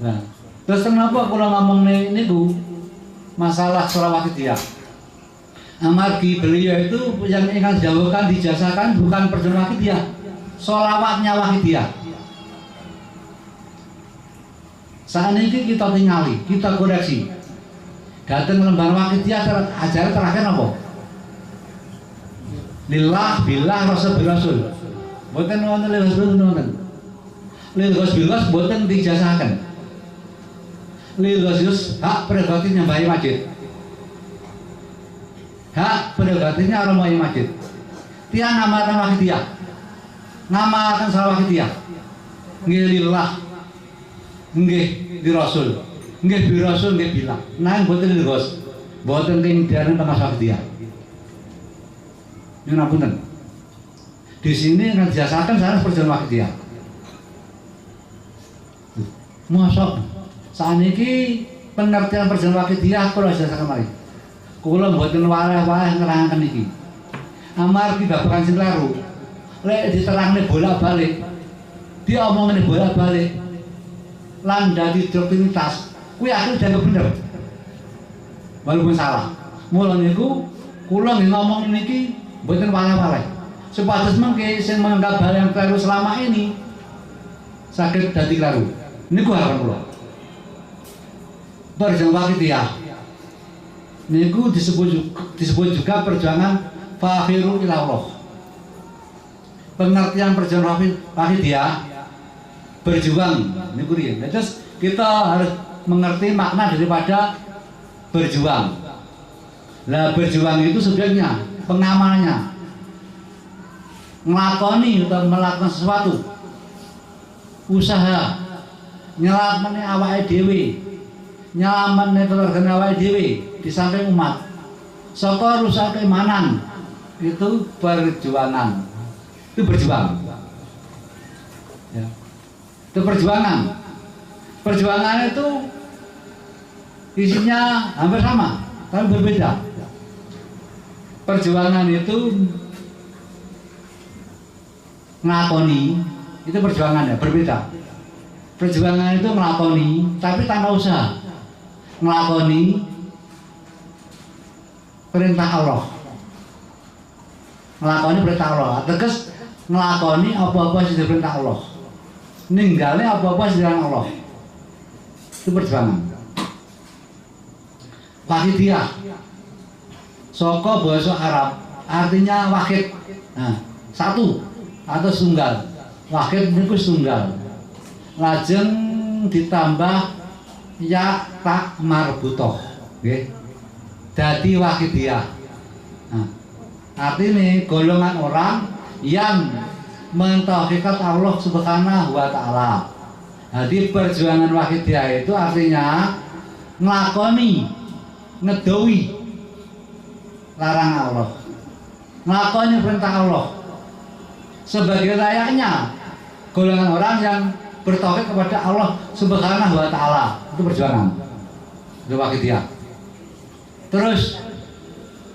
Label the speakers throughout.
Speaker 1: Nah, terus kenapa kalau ngomong niku masalah sholawat dia? Amargi beliau itu yang ingin dijauhkan dijasakan bukan perjuangan dia, sholawatnya wahidiyah. Saat ini kita tinggali, kita koreksi. Datang lembar wahidiyah ajaran terakhir apa? Lillah, billah, rasul, birasul. Bukan wonten lillah, wonten. Lillah, billah, bukan dijasakan. Lillah, hak prerogatifnya Mbah Masjid. Hak prerogatifnya orang Mbah Masjid. Tiang namakan wahidiyah, namakan salah wahidiyah. Nggih lillah, nggih di rasul, nggih bi rasul, nggih billah. Nah, bukan lillah, bukan tinggian nama wahidiyah. Ini ngapunten. Di sini akan dijasakan saya perjuangan wahidiyah. Masuk saat ini pengertian perjuangan wahidiyah kalau dijasakan mari. Kula mboten wareh-wareh nerangaken iki. Amargi babagan sing laru. Lek diterangne bolak-balik. Diomongane bolak-balik. Lan dadi doktrinitas, kuwi akhir dianggap bener. Walaupun salah. Mula niku kula nggih ngomong niki mboten wareh-wareh. Supados mengke sing menganggap hal yang keliru selama ini saged dadi keliru. Niku harapan kula. Perjuangan wahidiyah niku disebut juga perjuangan fakhiru ila Allah. Pengertian perjuangan wahidiyah berjuang niku riyen. Terus kita harus mengerti makna daripada berjuang. Lah berjuang itu subjeknya, pengamalnya. Nglakoni atau melakukan sesuatu. Usaha nyelametne awake dhewe. Nyelametne keluarga awake dhewe. Di samping umat, saka rusak keimanan itu perjuangan, itu berjuang, ya. Itu perjuangan. Perjuangan itu isinya hampir sama, tapi berbeda. Perjuangan itu ngelakoni, itu perjuangan ya, berbeda. Perjuangan itu ngelakoni, tapi tanpa usaha, ngelakoni perintah Allah, ngelakoni perintah Allah, tegas ngelakoni apa-apa sing perintah Allah, ninggalin apa-apa sing dilarang Allah. Itu perjuangan. Wahidiyah saka basa Arab artinya wahid, nah, satu atau tunggal. Wahid niku tunggal. Lajeng ditambah ya tak marbutoh, nggih. Dadi wahidiyah. Nah, artinya golongan orang yang mentauhidkan Allah Subhanahu wa taala. Jadi perjuangan wahidiyah itu artinya nglakoni, ngedowi larang Allah. Nglakoni perintah Allah. Sebagai layaknya golongan orang yang bertauhid kepada Allah Subhanahu wa taala. Itu perjuangan. Itu wahidiyah. Terus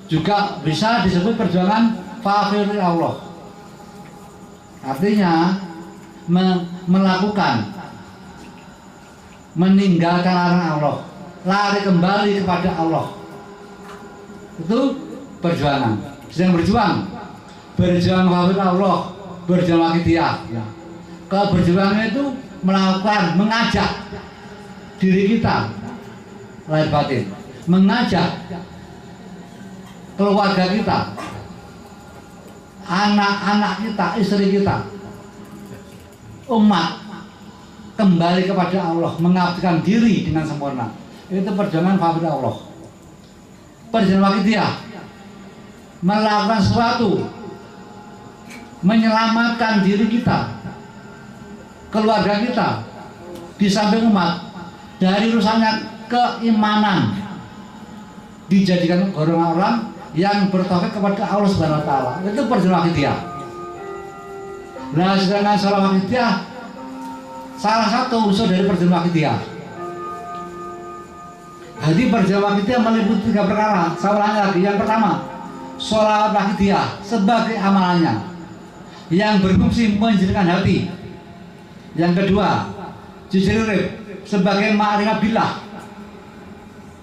Speaker 1: juga bisa disebut perjuangan fakir Allah. Artinya melakukan, meninggalkan larangan Allah, lari kembali kepada Allah. Itu perjuangan. Sedang berjuang fakir Allah, berjuang wahidiyah. Kalau berjuang itu melakukan, mengajak diri kita lahir batin, mengajak keluarga kita, anak-anak kita, istri kita, umat kembali kepada Allah, mengabdikan diri dengan sempurna. Itu perjuangan fakir Allah. Perjuangan wahidiyah melakukan sesuatu, menyelamatkan diri kita, keluarga kita, di samping umat dari rusaknya keimanan, dijadikan golongan orang yang bertauhid kepada Allah Subhanahu wa taala. Itu perjuangan wahidiyah. Nah, sedangkan salah wahidiyah salah satu unsur dari perjuangan wahidiyah. Jadi perjuangan wahidiyah meliputi 3 perkara. Saya ulangi lagi. Yang pertama, sholawat wahidiyah sebagai amalannya yang berfungsi menjernihkan hati. Yang kedua, jujur urip sebagai ma'rifat billah,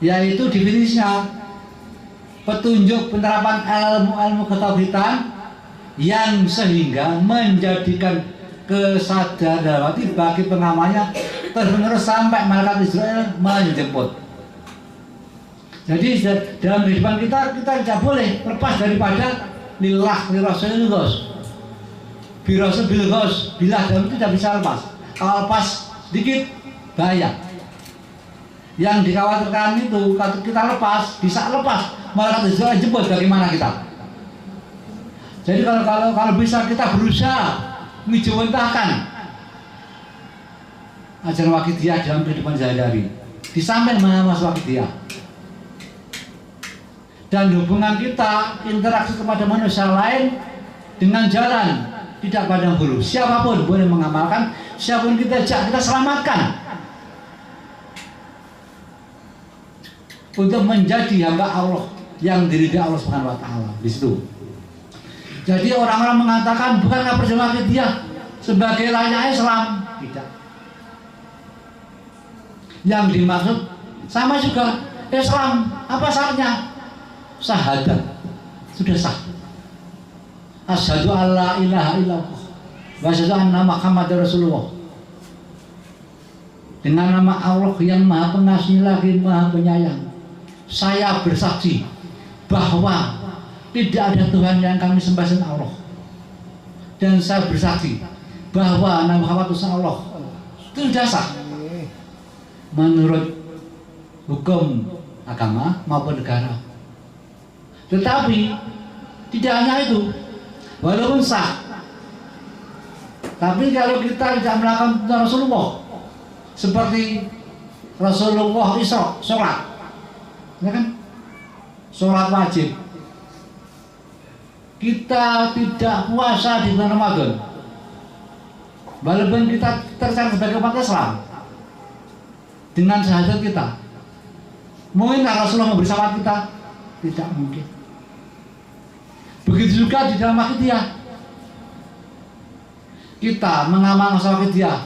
Speaker 1: yaitu definisinya petunjuk penerapan ilmu ketauhidan yang sehingga menjadikan kesadaran hati bagi pengamalnya terus sampai malaikat Israel menjemput. Jadi dalam kehidupan kita tidak boleh lepas daripada lillah lirasul ghos, birasul bil ghos, billah dalam itu tidak bisa lepas. Kalau lepas sedikit bahaya. Yang dikhawatirkan itu kalau kita lepas, bisa lepas malaikat Israel jemput, bagaimana kita? Jadi kalau bisa kita berusaha menjawantahkan ajaran Waqidiyah dalam kehidupan sehari-hari, di samping mengawas Waqidiyah. Dan hubungan kita, interaksi kepada manusia lain dengan jalan tidak pandang bulu. Siapapun boleh mengamalkan, siapapun kita ajak, kita selamatkan untuk menjadi hamba Allah yang diridai Allah Subhanahu wa taala. Di situ. Jadi orang-orang mengatakan bukankah perjuangan Waqidiyah sebagai layaknya Islam? Tidak. Yang dimaksud sama juga Islam. Apa syaratnya? Syahadat. Sudah sah. Asyhadu alla ilaha illallah wa asyhadu anna Muhammadar Rasulullah. Dengan nama Allah yang Maha Pengasih lagi Maha Penyayang, saya bersaksi bahwa tidak ada Tuhan yang kami sembah selain Allah. Dan saya bersaksi bahwa Nabi Muhammad Rasulullah. Itu sudah sah menurut hukum agama maupun negara. Tetapi tidak hanya itu, walaupun sah, tapi kalau kita tidak melakukan Rasulullah, seperti Rasulullah Isra, sholat, ya kan? Sholat wajib. Kita tidak puasa di bulan Ramadan, walaupun kita tercatat sebagai umat Islam dengan syahadat kita. Mungkinkah Rasulullah memberi syafaat kita? Tidak mungkin. Begitu juga di dalam Waqidiyah. Kita mengamal masa Waqidiyah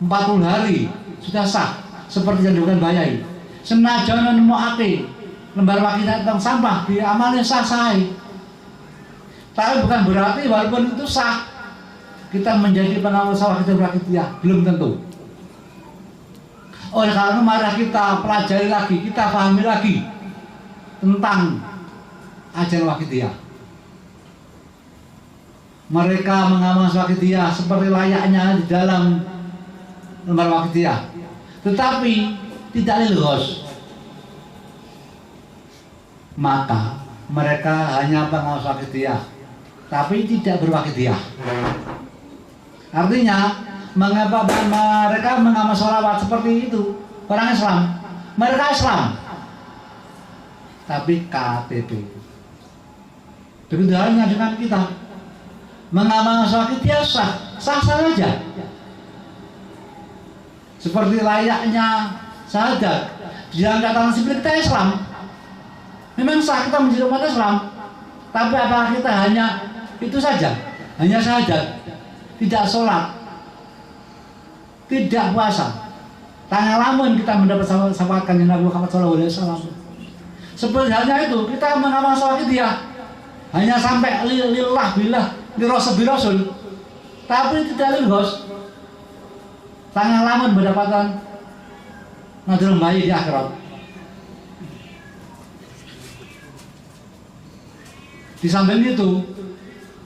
Speaker 1: 40 hari sudah sah, seperti yang dilakukan Bayai. Senajan nemoake lembar Waqidiyah tentang sampah diamalin sah-sah. Tapi bukan berarti walaupun itu sah kita menjadi pengamal Waqidiyah, belum tentu. Oleh karena mari kita pelajari lagi, kita pahami lagi tentang ajaran Waqidiyah. Mereka mengamal Waqidiyah seperti layaknya di dalam lembar Waqidiyah, tetapi tidak lilghos. Maka mereka hanya pengawas Waqidiyah, tapi tidak berwaqidiyah. Artinya, mengapa mereka mengamal sholawat seperti itu? Orang Islam, mereka Islam, tapi KTP. Begitu halnya dengan kita mengamal Waqidiyah sah saja. Seperti layaknya syahadat di dalam catatan sipil kita Islam. Memang sah kita menjadi umat Islam, tapi apakah kita hanya itu saja? Hanya syahadat, tidak sholat, tidak puasa. Tanya lamun kita mendapat syafaat kanjeng Nabi Muhammad SAW. Seperti halnya itu, kita mengamal Waqidiyah hanya sampai lillah billah lirasul, tapi tidak lilghos. Tanya lamun mendapatkan nadrul bayi di akhirat. Di samping itu,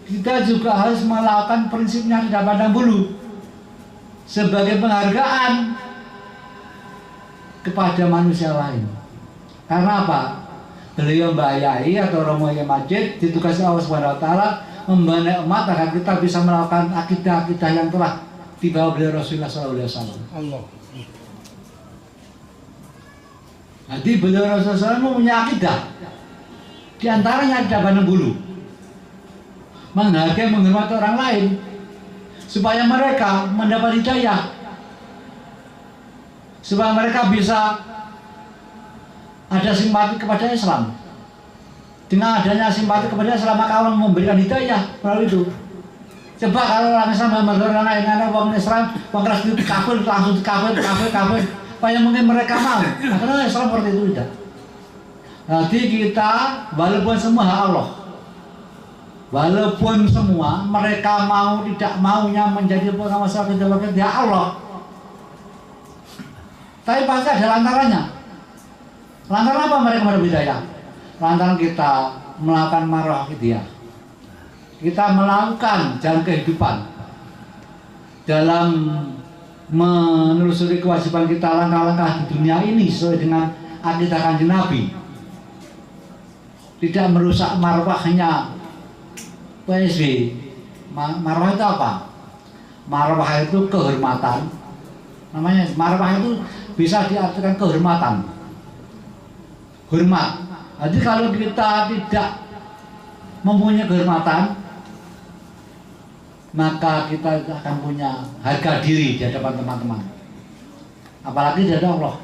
Speaker 1: kita juga harus melakukan prinsipnya tidak pandang bulu sebagai penghargaan kepada manusia lain. Karena apa? Beliau Mbak Yai atau Romo Yai Majid ditugasi Allah Subhanahu wa taala membantu umat agar kita bisa melakukan akidah-akidah yang telah dibawa beliau Rasulullah SAW. Allah. Jadi beliau Rasulullah SAW punya akidah. Di antaranya tidak pandang bulu, menghargai, menghormati orang lain, supaya mereka mendapat hidayah, supaya mereka bisa ada simpati kepada Islam. Dengan adanya simpati kepada Islam, maka Allah memberikan hidayah melalui itu. Coba kalau orang Islam menggelar anak-anak orang Islam, orang Kristen kafir langsung kafir. Apa yang mungkin mereka mau? Nah, karena Islam seperti itu tidak. Jadi kita walaupun semua hak Allah, walaupun semua mereka mau tidak maunya menjadi pengawas kita dia Allah, tapi pasti ada lantarannya. Lantaran apa mereka berbeda? Lantaran kita melakukan marah dia, kita melakukan jalan kehidupan dalam menelusuri kewajiban kita langkah-langkah di dunia ini sesuai dengan akidah Kanjeng Nabi. Tidak merusak marwahnya PSB. Marwah itu apa? Marwah itu kehormatan. Namanya marwah itu bisa diartikan kehormatan. Hormat. Jadi kalau kita tidak mempunyai kehormatan, maka kita akan punya harga diri di hadapan teman-teman. Apalagi di hadapan Allah.